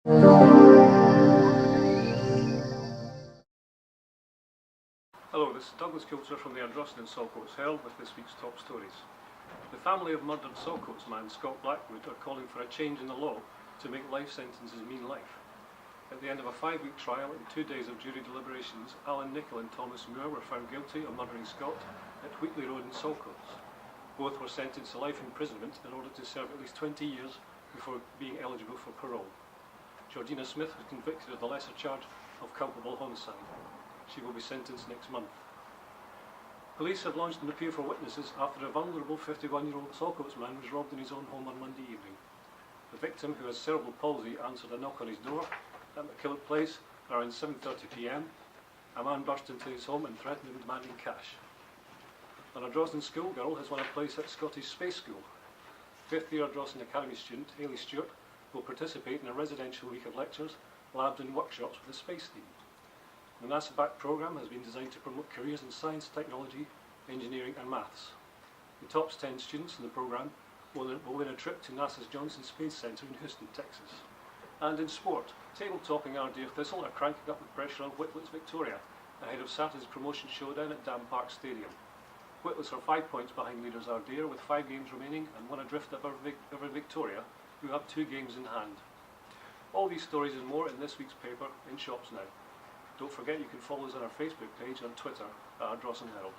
Hello, this is Douglas Coulter from the Ardrossan and Saltcoats Herald with this week's top stories. The family of murdered Saltcoats man Scott Blackwood are calling for a change in the law to make life sentences mean life. At the end of a 5-week trial and 2 days of jury deliberations, Alan Nicholl and Thomas Moore were found guilty of murdering Scott at Wheatley Road in Saltcoats. Both were sentenced to life imprisonment in order to serve at least 20 years before being eligible for parole. Georgina Smith was convicted of the lesser charge of culpable homicide. She will be sentenced next month. Police have launched an appeal for witnesses after a vulnerable 51-year-old Saltcoats man was robbed in his own home on Monday evening. The victim, who has cerebral palsy, answered a knock on his door at McKillop Place around 7:30 p.m. A man burst into his home and threatened him, demanding cash. An Ardrossan schoolgirl has won a place at Scottish Space School. 5th-year Ardrossan Academy student Hayley Stewart will participate in a residential week of lectures, labs and workshops with a space theme. The NASA-backed programme has been designed to promote careers in science, technology, engineering and maths. The top 10 students in the programme will win a trip to NASA's Johnson Space Centre in Houston, Texas. And in sport, table-topping Ardere Thistle are cranking up the pressure on Whitlet's Victoria ahead of Saturday's promotion showdown at Dam Park Stadium. Whitlet's are 5 points behind leaders Ardere with 5 games remaining and 1 adrift over Victoria, who have 2 games in hand. All these stories and more in this week's paper, in shops now. Don't forget you can follow us on our Facebook page and Twitter at Ardrossan Herald.